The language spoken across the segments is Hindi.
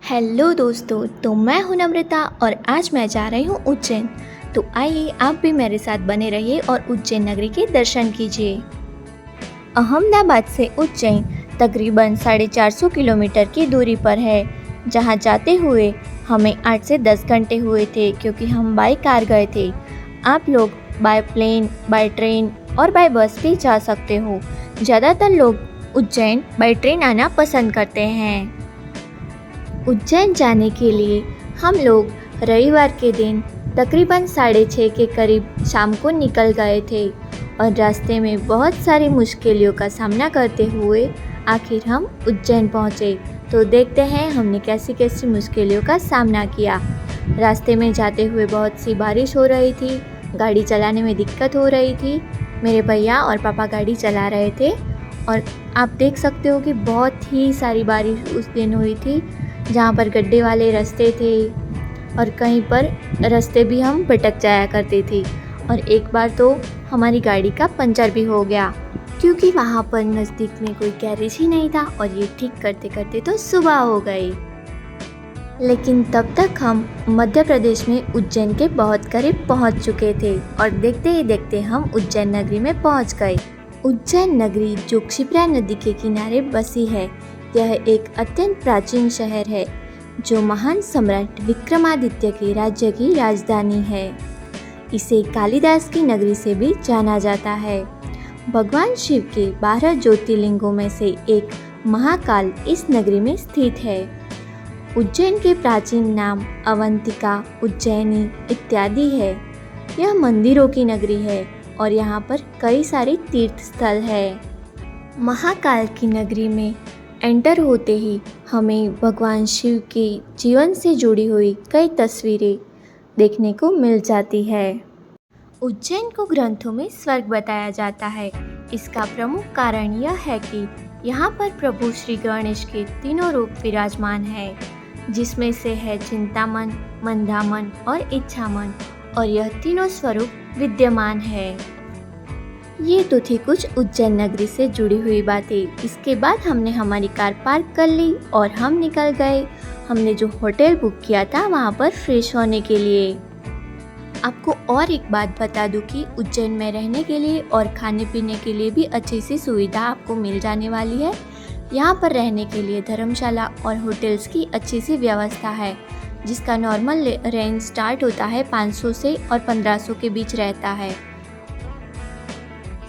हेलो दोस्तों, तो मैं हूं नम्रता और आज मैं जा रही हूं उज्जैन। तो आइए आप भी मेरे साथ बने रहिए और उज्जैन नगरी के दर्शन कीजिए। अहमदाबाद से उज्जैन तकरीबन 450 किलोमीटर की दूरी पर है, जहां जाते हुए हमें 8 से 10 घंटे हुए थे क्योंकि हम बाय कार गए थे। आप लोग बाय प्लेन, बाय ट्रेन और बाय बस भी जा सकते हो। ज़्यादातर लोग उज्जैन बाय ट्रेन आना पसंद करते हैं। उज्जैन जाने के लिए हम लोग रविवार के दिन तकरीबन 6:30 के करीब शाम को निकल गए थे और रास्ते में बहुत सारी मुश्किलों का सामना करते हुए आखिर हम उज्जैन पहुँचे। तो देखते हैं हमने कैसी कैसी मुश्किलों का सामना किया। रास्ते में जाते हुए बहुत सी बारिश हो रही थी, गाड़ी चलाने में दिक्कत हो रही थी। मेरे भैया और पापा गाड़ी चला रहे थे और आप देख सकते हो कि बहुत ही सारी बारिश उस दिन हुई थी, जहाँ पर गड्ढे वाले रास्ते थे और कहीं पर रास्ते भी हम भटक जाया करते थे। और एक बार तो हमारी गाड़ी का पंचर भी हो गया क्योंकि वहाँ पर नज़दीक में कोई गैरेज ही नहीं था और ये ठीक करते करते तो सुबह हो गई। लेकिन तब तक हम मध्य प्रदेश में उज्जैन के बहुत करीब पहुँच चुके थे और देखते ही देखते हम उज्जैन नगरी में पहुँच गए। उज्जैन नगरी जो क्षिप्रा नदी के किनारे बसी है, यह एक अत्यंत प्राचीन शहर है जो महान सम्राट विक्रमादित्य के राज्य की राजधानी है। इसे कालिदास की नगरी से भी जाना जाता है। भगवान शिव के 12 ज्योतिर्लिंगों में से एक महाकाल इस नगरी में स्थित है। उज्जैन के प्राचीन नाम अवंतिका, उज्जैनी इत्यादि है। यह मंदिरों की नगरी है और यहाँ पर कई सारे तीर्थ स्थल है। महाकाल की नगरी में एंटर होते ही हमें भगवान शिव के जीवन से जुड़ी हुई कई तस्वीरें देखने को मिल जाती है। उज्जैन को ग्रंथों में स्वर्ग बताया जाता है। इसका प्रमुख कारण यह है कि यहाँ पर प्रभु श्री गणेश के तीनों रूप विराजमान है, जिसमें से है चिंतामन, मंदामन और इच्छामन, और यह तीनों स्वरूप विद्यमान है। ये तो थी कुछ उज्जैन नगरी से जुड़ी हुई बातें। इसके बाद हमने हमारी कार पार्क कर ली और हम निकल गए। हमने जो होटल बुक किया था वहाँ पर फ्रेश होने के लिए। आपको और एक बात बता दूं कि उज्जैन में रहने के लिए और खाने पीने के लिए भी अच्छी सी सुविधा आपको मिल जाने वाली है। यहाँ पर रहने के लिए धर्मशाला और होटल्स की अच्छी सी व्यवस्था है, जिसका नॉर्मल रेंज स्टार्ट होता है 500 से और 1500 के बीच रहता है।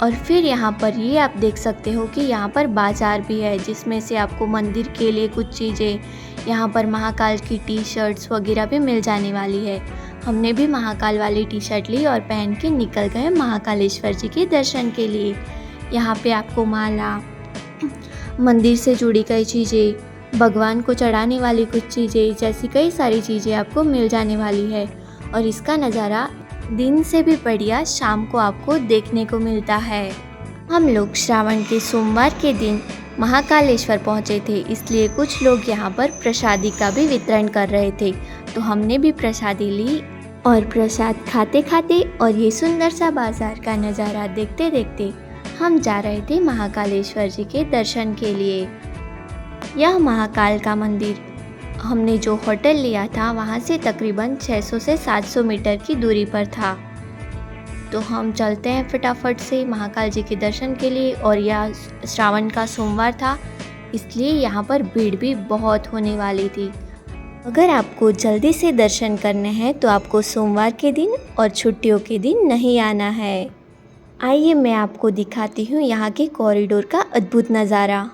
और फिर यहाँ पर ये आप देख सकते हो कि यहाँ पर बाज़ार भी है, जिसमें से आपको मंदिर के लिए कुछ चीज़ें, यहाँ पर महाकाल की टी शर्ट्स वगैरह भी मिल जाने वाली है। हमने भी महाकाल वाली टी शर्ट ली और पहन के निकल गए महाकालेश्वर जी के दर्शन के लिए। यहाँ पे आपको माला, मंदिर से जुड़ी कई चीज़ें, भगवान को चढ़ाने वाली कुछ चीज़ें, जैसी कई सारी चीज़ें आपको मिल जाने वाली है। और इसका नज़ारा दिन से भी बढ़िया शाम को आपको देखने को मिलता है। हम लोग श्रावण के सोमवार के दिन महाकालेश्वर पहुंचे थे, इसलिए कुछ लोग यहाँ पर प्रसादी का भी वितरण कर रहे थे, तो हमने भी प्रसादी ली और प्रसाद खाते खाते और ये सुंदर सा बाजार का नज़ारा देखते देखते हम जा रहे थे महाकालेश्वर जी के दर्शन के लिए। यह महाकाल का मंदिर हमने जो होटल लिया था वहाँ से तकरीबन 600 से 700 मीटर की दूरी पर था। तो हम चलते हैं फटाफट से महाकाल जी के दर्शन के लिए। और यह श्रावण का सोमवार था, इसलिए यहाँ पर भीड़ भी बहुत होने वाली थी। अगर आपको जल्दी से दर्शन करने हैं तो आपको सोमवार के दिन और छुट्टियों के दिन नहीं आना है। आइए मैं आपको दिखाती हूँ यहाँ के कॉरिडोर का अद्भुत नज़ारा।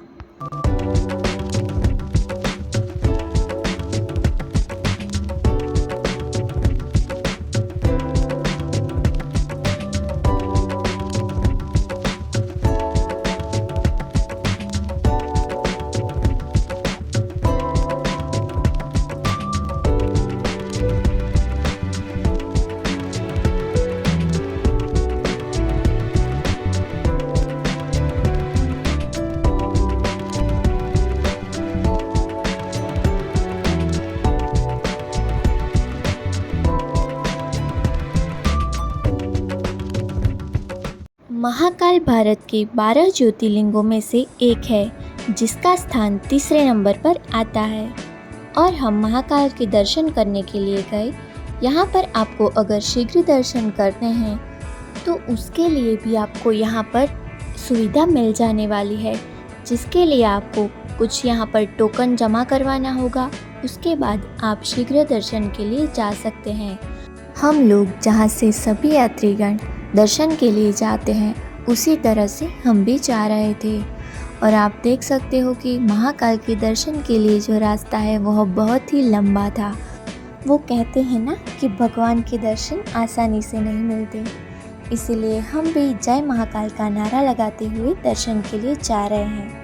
महाकाल भारत के 12 ज्योतिर्लिंगों में से एक है, जिसका स्थान तीसरे नंबर पर आता है। और हम महाकाल के दर्शन करने के लिए गए। यहाँ पर आपको अगर शीघ्र दर्शन करने हैं तो उसके लिए भी आपको यहाँ पर सुविधा मिल जाने वाली है, जिसके लिए आपको कुछ यहाँ पर टोकन जमा करवाना होगा। उसके बाद आप शीघ्र दर्शन के लिए जा सकते हैं। हम लोग जहाँ से सभी यात्रीगण दर्शन के लिए जाते हैं उसी तरह से हम भी जा रहे थे। और आप देख सकते हो कि महाकाल के दर्शन के लिए जो रास्ता है वह बहुत ही लंबा था। वो कहते हैं ना कि भगवान के दर्शन आसानी से नहीं मिलते, इसीलिए हम भी जय महाकाल का नारा लगाते हुए दर्शन के लिए जा रहे हैं।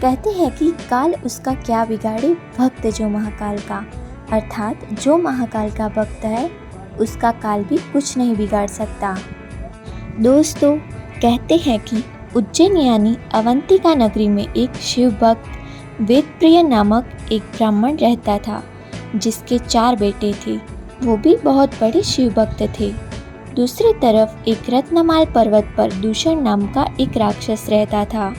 कहते हैं कि काल उसका क्या बिगाड़े भक्त जो महाकाल का, अर्थात जो महाकाल का भक्त है उसका काल भी कुछ नहीं बिगाड़ सकता। दोस्तों, कहते हैं कि उज्जैन यानी अवंतिका नगरी में एक शिव भक्त वेदप्रिय नामक एक ब्राह्मण रहता था, जिसके 4 बेटे थे। वो भी बहुत बड़े शिव भक्त थे। दूसरी तरफ एक रत्नमाल पर्वत पर दूषण नाम का एक राक्षस रहता था,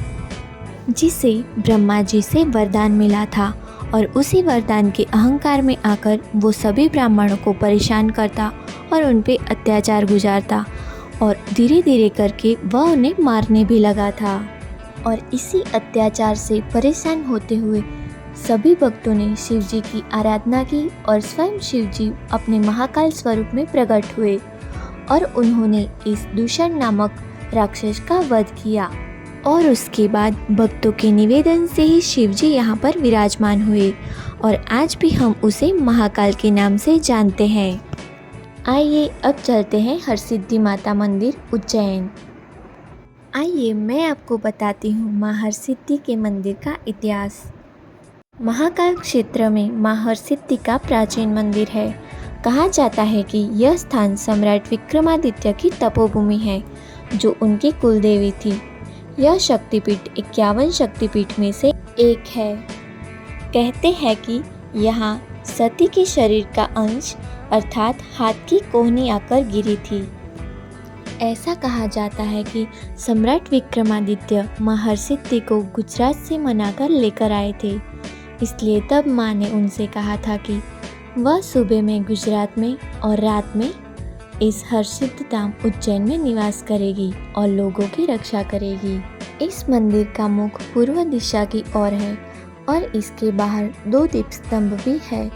जिसे ब्रह्मा जी से वरदान मिला था और उसी वरदान के अहंकार में आकर वो सभी ब्राह्मणों को परेशान करता और उन पे अत्याचार गुजारता और धीरे धीरे करके वह उन्हें मारने भी लगा था। और इसी अत्याचार से परेशान होते हुए सभी भक्तों ने शिव जी की आराधना की और स्वयं शिव जी अपने महाकाल स्वरूप में प्रकट हुए और उन्होंने इस दूषण नामक राक्षस का वध किया। और उसके बाद भक्तों के निवेदन से ही शिव जी यहाँ पर विराजमान हुए और आज भी हम उसे महाकाल के नाम से जानते हैं। आइए अब चलते हैं हरसिद्धि माता मंदिर उज्जैन। आइए मैं आपको बताती हूँ माँ हरसिद्धि के मंदिर का इतिहास। महाकाल क्षेत्र में माँ हरसिद्धि का प्राचीन मंदिर है। कहा जाता है कि यह स्थान सम्राट विक्रमादित्य की तपोभूमि है, जो उनकी कुलदेवी थी। यह शक्तिपीठ 51 शक्तिपीठ में से एक है। कहते हैं कि यहाँ सती के शरीर का अंश अर्थात हाथ की कोहनी आकर गिरी थी। ऐसा कहा जाता है कि सम्राट विक्रमादित्य माँ हरसिद्धि को गुजरात से मनाकर लेकर आए थे, इसलिए तब माँ ने उनसे कहा था कि वह सुबह में गुजरात में और रात में इस हरसिद्धि धाम उज्जैन में निवास करेगी और लोगों की रक्षा करेगी। इस मंदिर का मुख पूर्व दिशा की ओर है और इसके बाहर 2 दीप स्तंभ भी है,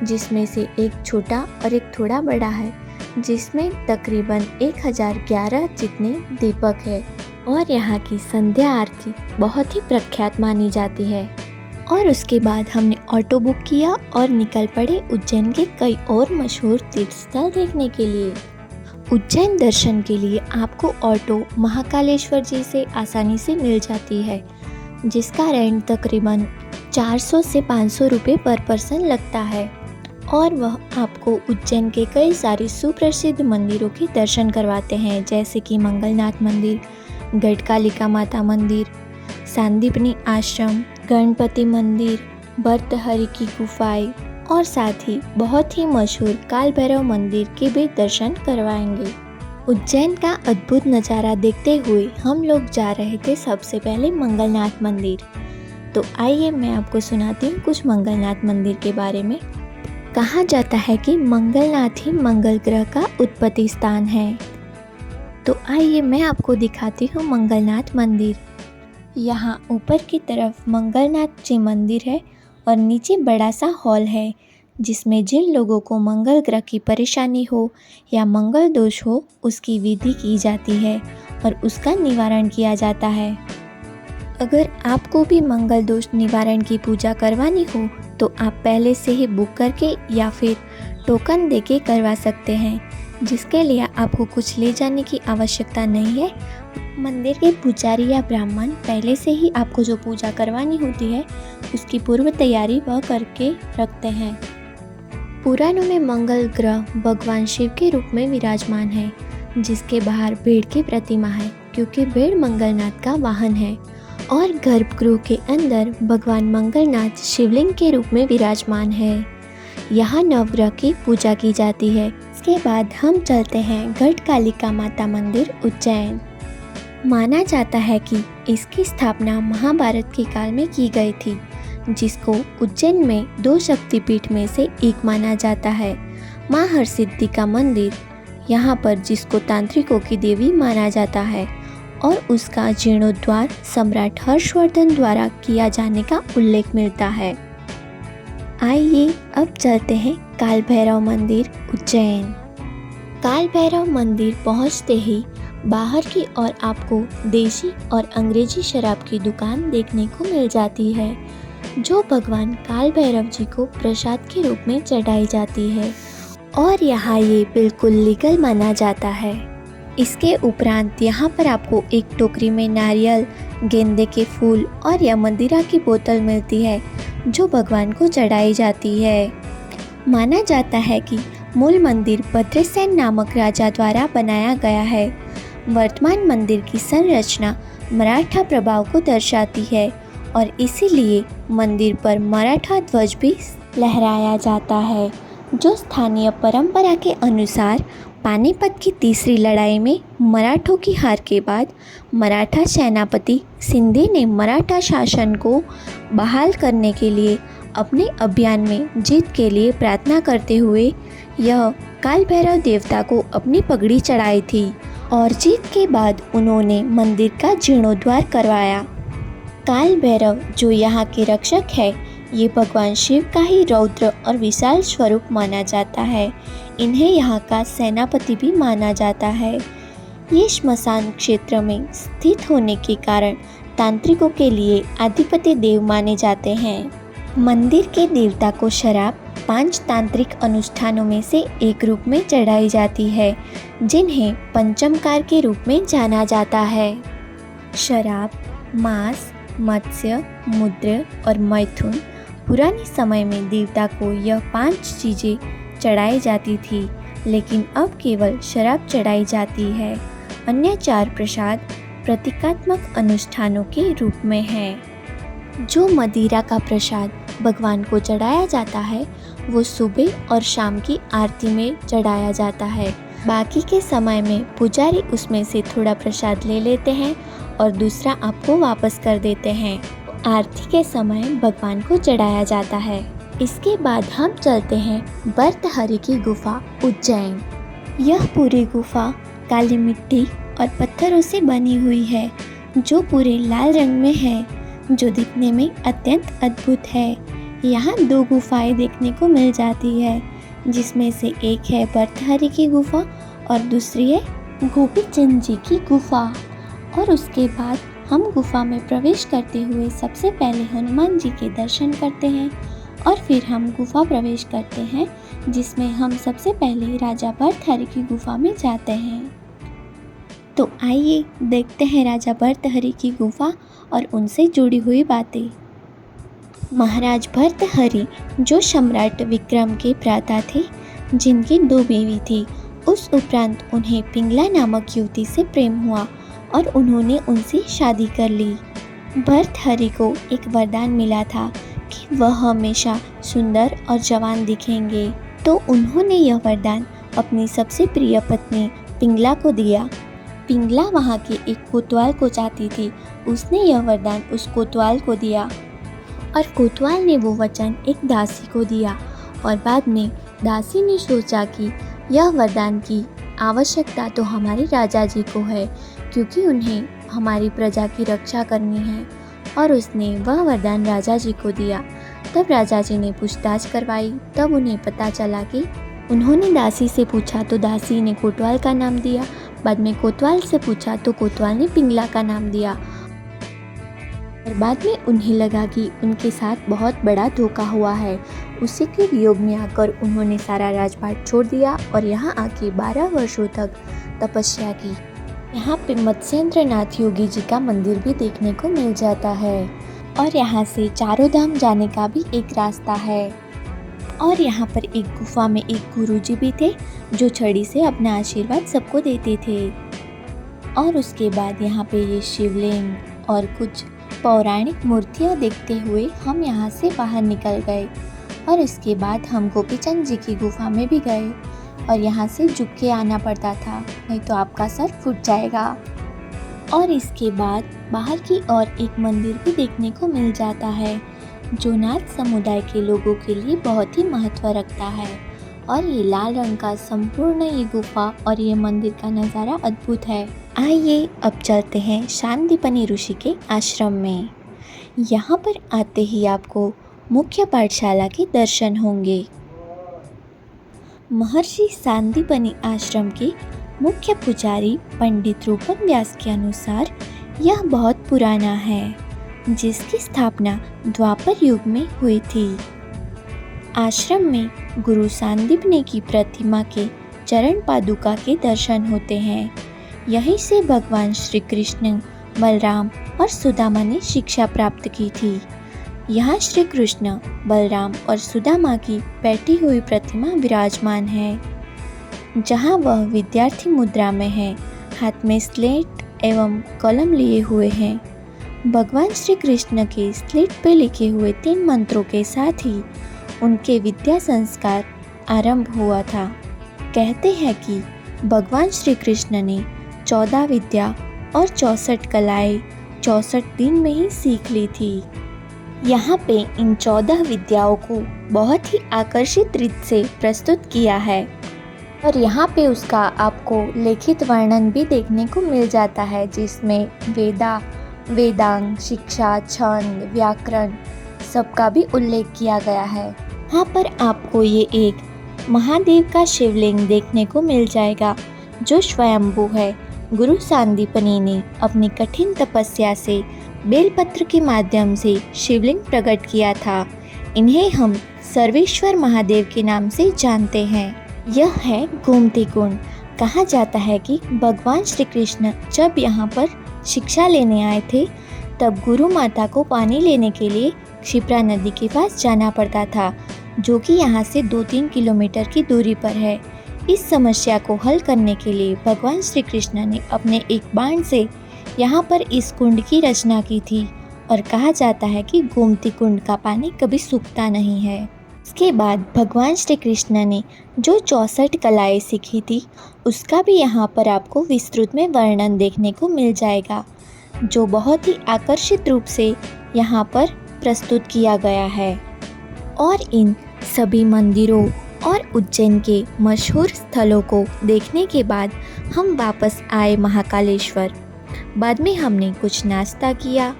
जिसमें से एक छोटा और एक थोड़ा बड़ा है, जिसमें तकरीबन 1011 जितने दीपक है। और यहाँ की संध्या आरती बहुत ही प्रख्यात मानी जाती है। और उसके बाद हमने ऑटो बुक किया और निकल पड़े उज्जैन के कई और मशहूर तीर्थ स्थल देखने के लिए। उज्जैन दर्शन के लिए आपको ऑटो महाकालेश्वर जी से आसानी से मिल जाती है, जिसका रेंट तकरीबन 400 से 500 रुपये पर पर्सन लगता है। और वह आपको उज्जैन के कई सारे सुप्रसिद्ध मंदिरों के दर्शन करवाते हैं, जैसे कि मंगलनाथ मंदिर, गढ़कालिका माता मंदिर, सांदीपनी आश्रम, गणपति मंदिर, भर्तहरि की गुफाएं और साथ ही बहुत ही मशहूर काल भैरव मंदिर के भी दर्शन करवाएंगे। उज्जैन का अद्भुत नज़ारा देखते हुए हम लोग जा रहे थे सबसे पहले मंगलनाथ मंदिर। तो आइए मैं आपको सुनाती हूँ कुछ मंगलनाथ मंदिर के बारे में। कहा जाता है कि मंगलनाथ ही मंगल ग्रह का उत्पत्ति स्थान है। तो आइए मैं आपको दिखाती हूँ मंगलनाथ मंदिर। यहाँ ऊपर की तरफ मंगलनाथ जी मंदिर है और नीचे बड़ा सा हॉल है, जिसमें जिन लोगों को मंगल ग्रह की परेशानी हो या मंगल दोष हो उसकी विधि की जाती है और उसका निवारण किया जाता है। अगर आपको भी मंगल दोष निवारण की पूजा करवानी हो तो आप पहले से ही बुक करके या फिर टोकन देके करवा सकते हैं, जिसके लिए आपको कुछ ले जाने की आवश्यकता नहीं है। मंदिर के पुजारी या ब्राह्मण पहले से ही आपको जो पूजा करवानी होती है उसकी पूर्व तैयारी वह करके रखते हैं। पुराणों में मंगल ग्रह भगवान शिव के रूप में विराजमान है, जिसके बाहर भेड़ की प्रतिमा है, क्योंकि भेड़ मंगलनाथ का वाहन है। और गर्भगृह के अंदर भगवान मंगलनाथ शिवलिंग के रूप में विराजमान है। यहाँ नवग्रह की पूजा की जाती है। इसके बाद हम चलते हैं गढ़कालिका माता मंदिर उज्जैन। माना जाता है कि इसकी स्थापना महाभारत के काल में की गई थी, जिसको उज्जैन में 2 शक्तिपीठ में से एक माना जाता है। माँ हरसिद्धि का मंदिर यहाँ पर, जिसको तांत्रिकों की देवी माना जाता है, और उसका जीर्णोद्धार सम्राट हर्षवर्धन द्वारा किया जाने का उल्लेख मिलता है। आइए अब चलते हैं काल भैरव मंदिर उज्जैन। काल भैरव मंदिर पहुँचते ही बाहर की ओर आपको देशी और अंग्रेजी शराब की दुकान देखने को मिल जाती है, जो भगवान काल भैरव जी को प्रसाद के रूप में चढ़ाई जाती है, और यहाँ ये बिल्कुल लीगल माना जाता है। इसके उपरांत यहाँ पर आपको एक टोकरी में नारियल, गेंदे के फूल और या मदिरा की बोतल मिलती है, जो भगवान को चढ़ाई जाती है। माना जाता है कि मूल मंदिर भद्रसेन नामक राजा द्वारा बनाया गया है। वर्तमान मंदिर की संरचना मराठा प्रभाव को दर्शाती है और इसीलिए मंदिर पर मराठा ध्वज भी लहराया जाता है, जो स्थानीय परंपरा के अनुसार पानीपत की तीसरी लड़ाई में मराठों की हार के बाद मराठा सेनापति शिंदे ने मराठा शासन को बहाल करने के लिए अपने अभियान में जीत के लिए प्रार्थना करते हुए यह काल भैरव देवता को अपनी पगड़ी चढ़ाई थी, और जीत के बाद उन्होंने मंदिर का जीर्णोद्धार करवाया। काल भैरव जो यहाँ के रक्षक है, ये भगवान शिव का ही रौद्र और विशाल स्वरूप माना जाता है। इन्हें यहाँ का सेनापति भी माना जाता है। ये श्मशान क्षेत्र में स्थित होने के कारण तांत्रिकों के लिए आधिपत्य देव माने जाते हैं। मंदिर के देवता को शराब 5 तांत्रिक अनुष्ठानों में से एक रूप में चढ़ाई जाती है, जिन्हें पंचमकार के रूप में जाना जाता है। शराब, मांस, मत्स्य, मुद्र और मैथुन। पुराने समय में देवता को यह 5 चीज़ें चढ़ाई जाती थी, लेकिन अब केवल शराब चढ़ाई जाती है। अन्य 4 प्रसाद प्रतीकात्मक अनुष्ठानों के रूप में है। जो मदिरा का प्रसाद भगवान को चढ़ाया जाता है, वो सुबह और शाम की आरती में चढ़ाया जाता है। बाकी के समय में पुजारी उसमें से थोड़ा प्रसाद ले लेते हैं और दूसरा आपको वापस कर देते हैं। आरती के समय भगवान को चढ़ाया जाता है। इसके बाद हम चलते हैं भर्तहरि की गुफा उज्जैन। यह पूरी गुफा काली मिट्टी और पत्थरों से बनी हुई है, जो पूरे लाल रंग में है, जो दिखने में अत्यंत अद्भुत है। यहाँ 2 गुफाएं देखने को मिल जाती है, जिसमें से एक है भर्तहरि की गुफा और दूसरी है गोपीचंद जी की गुफा। और उसके बाद हम गुफा में प्रवेश करते हुए सबसे पहले हनुमान जी के दर्शन करते हैं और फिर हम गुफा प्रवेश करते हैं, जिसमें हम सबसे पहले राजा भर्तहरि की गुफा में जाते हैं। तो आइए देखते हैं राजा भर्तहरि की गुफा और उनसे जुड़ी हुई बातें। महाराज भर्तहरि जो सम्राट विक्रम के भ्राता थे, जिनकी 2 बीवी थी। उस उपरांत उन्हें पिंगला नामक युवती से प्रेम हुआ और उन्होंने उनसे शादी कर ली। भर्तहरि को एक वरदान मिला था कि वह हमेशा सुंदर और जवान दिखेंगे, तो उन्होंने यह वरदान अपनी सबसे प्रिय पत्नी पिंगला को दिया। पिंगला वहाँ के एक कोतवाल को चाहती थी। उसने यह वरदान उस कोतवाल को दिया और कोतवाल ने वो वचन एक दासी को दिया, और बाद में दासी ने सोचा कि यह वरदान की आवश्यकता तो हमारे राजा जी को है, क्योंकि उन्हें हमारी प्रजा की रक्षा करनी है, और उसने वह वरदान राजा जी को दिया। तब राजा जी ने पूछताछ करवाई, तब उन्हें पता चला कि उन्होंने दासी से पूछा तो दासी ने कोतवाल का नाम दिया, बाद में कोतवाल से पूछा तो कोतवाल ने पिंगला का नाम दिया, और बाद में उन्हें लगा कि उनके साथ बहुत बड़ा धोखा हुआ है। उसी के वियोग में आकर उन्होंने सारा राजपाट छोड़ दिया और यहाँ आके 12 वर्षों तक तपस्या की। यहाँ पे मत्स्येंद्र नाथ योगी जी का मंदिर भी देखने को मिल जाता है, और यहाँ से चारों धाम जाने का भी एक रास्ता है। और यहाँ पर एक गुफा में एक गुरुजी भी थे, जो छड़ी से अपना आशीर्वाद सबको देते थे। और उसके बाद यहाँ पे ये शिवलिंग और कुछ पौराणिक मूर्तियाँ देखते हुए हम यहाँ से बाहर निकल गए, और इसके बाद हम गोपीचंद जी की गुफा में भी गए, और यहाँ से झुक के आना पड़ता था, नहीं तो आपका सर फूट जाएगा। और इसके बाद बाहर की ओर एक मंदिर भी देखने को मिल जाता है, जो नाथ समुदाय के लोगों के लिए बहुत ही महत्व रखता है। और ये लाल रंग का संपूर्ण ये गुफा और ये मंदिर का नज़ारा अद्भुत है। आइए अब चलते हैं सांदीपनि ऋषि के आश्रम में। यहाँ पर आते ही आपको मुख्य पाठशाला के दर्शन होंगे। महर्षि सांदीपनि आश्रम के मुख्य पुजारी पंडित रूपम व्यास के अनुसार यह बहुत पुराना है, जिसकी स्थापना द्वापर युग में हुई थी। आश्रम में गुरु सांदीपनि की प्रतिमा के चरण पादुका के दर्शन होते हैं। यहीं से भगवान श्री कृष्ण, बलराम और सुदामा ने शिक्षा प्राप्त की थी। यहाँ श्री कृष्ण, बलराम और सुदामा की बैठी हुई प्रतिमा विराजमान है, जहाँ वह विद्यार्थी मुद्रा में है, हाथ में स्लेट एवं कलम लिए हुए हैं। भगवान श्री कृष्ण के स्लेट पे लिखे हुए 3 मंत्रों के साथ ही उनके विद्या संस्कार आरंभ हुआ था। कहते हैं कि भगवान श्री कृष्ण ने 14 विद्या और 64 कलाएं 64 दिन में ही सीख ली थी। यहाँ पे इन 14 विद्याओं को बहुत ही आकर्षित रीत से प्रस्तुत किया है और यहाँ पे उसका आपको लिखित वर्णन भी देखने को मिल जाता है, जिसमें वेदांग, शिक्षा, छंद, व्याकरण सबका भी उल्लेख किया गया है। यहाँ पर आपको ये एक महादेव का शिवलिंग देखने को मिल जाएगा, जो स्वयंभू है। गुरु सांदीपनि ने अपनी कठिन तपस्या से बेलपत्र के माध्यम से शिवलिंग प्रकट किया था। इन्हें हम सर्वेश्वर महादेव के नाम से जानते हैं। यह है गोमती कुंड। कहा जाता है कि भगवान श्री कृष्ण जब यहाँ पर शिक्षा लेने आए थे, तब गुरु माता को पानी लेने के लिए क्षिप्रा नदी के पास जाना पड़ता था, जो कि यहाँ से 2-3 किलोमीटर की दूरी पर है। इस समस्या को हल करने के लिए भगवान श्री कृष्ण ने अपने एक बाण से यहाँ पर इस कुंड की रचना की थी और कहा जाता है कि गोमती कुंड का पानी कभी सूखता नहीं है। इसके बाद भगवान श्री कृष्ण ने जो 64 कलाएं सीखी थी, उसका भी यहाँ पर आपको विस्तृत में वर्णन देखने को मिल जाएगा, जो बहुत ही आकर्षित रूप से यहाँ पर प्रस्तुत किया गया है। और इन सभी मंदिरों और उज्जैन के मशहूर स्थलों को देखने के बाद हम वापस आए महाकालेश्वर। बाद में हमने कुछ नाश्ता किया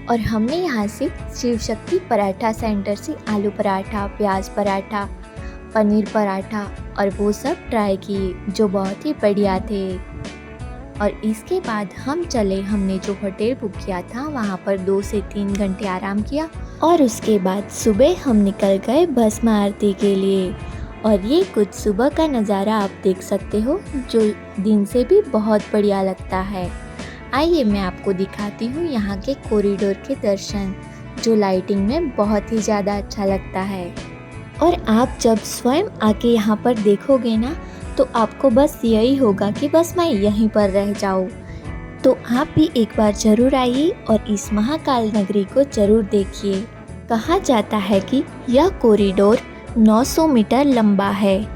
और हमने यहाँ से शिव शक्ति पराठा सेंटर से आलू पराठा, प्याज पराठा, पनीर पराठा और वो सब ट्राई किए, जो बहुत ही बढ़िया थे। और इसके बाद हमने जो होटल बुक किया था, वहाँ पर 2 से 3 घंटे आराम किया और उसके बाद सुबह हम निकल गए भस्म आरती के लिए। और ये कुछ सुबह का नज़ारा आप देख सकते हो, जो दिन से भी बहुत बढ़िया लगता है। आइए मैं आपको दिखाती हूँ यहाँ के कॉरिडोर के दर्शन, जो लाइटिंग में बहुत ही ज़्यादा अच्छा लगता है। और आप जब स्वयं आके यहाँ पर देखोगे ना, तो आपको बस यही होगा कि बस मैं यहीं पर रह जाऊँ। तो आप भी एक बार ज़रूर आइए और इस महाकाल नगरी को ज़रूर देखिए। कहा जाता है कि यह कॉरिडोर 900 मीटर लंबा है,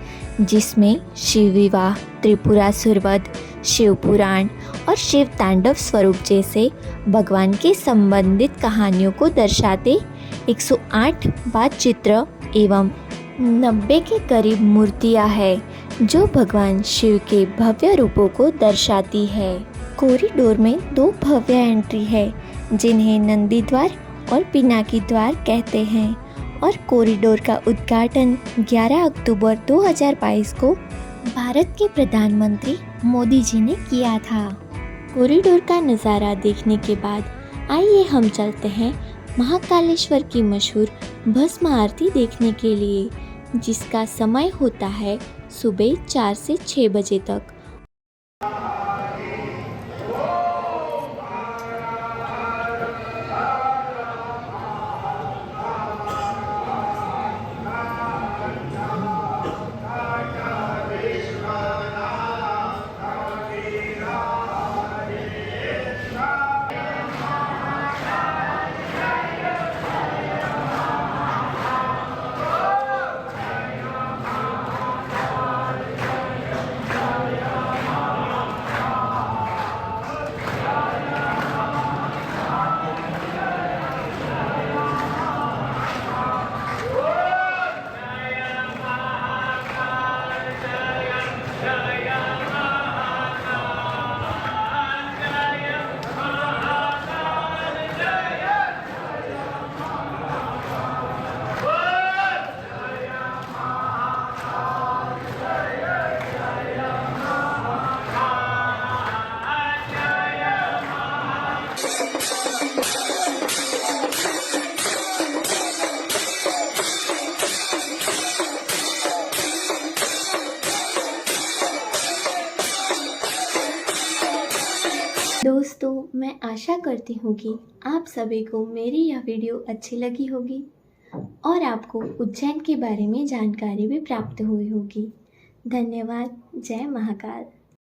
जिसमें शिव विवाह, त्रिपुरासुरवध, शिव पुराण और शिव तांडव स्वरूप जैसे भगवान के संबंधित कहानियों को दर्शाते 108 वाद्यचित्र एवं 90 के करीब मूर्तियां हैं, जो भगवान शिव के भव्य रूपों को दर्शाती है। कॉरिडोर में 2 भव्य एंट्री है, जिन्हें नंदी द्वार और पिनाकी द्वार कहते हैं। और कॉरिडोर का उद्घाटन 11 अक्टूबर 2022 को भारत के प्रधानमंत्री मोदी जी ने किया था। कॉरिडोर का नज़ारा देखने के बाद आइए हम चलते हैं महाकालेश्वर की मशहूर भस्म आरती देखने के लिए, जिसका समय होता है सुबह 4 से 6 बजे तक। दोस्तों, मैं आशा करती हूँ कि आप सभी को मेरी यह वीडियो अच्छी लगी होगी और आपको उज्जैन के बारे में जानकारी भी प्राप्त हुई होगी। धन्यवाद। जय महाकाल।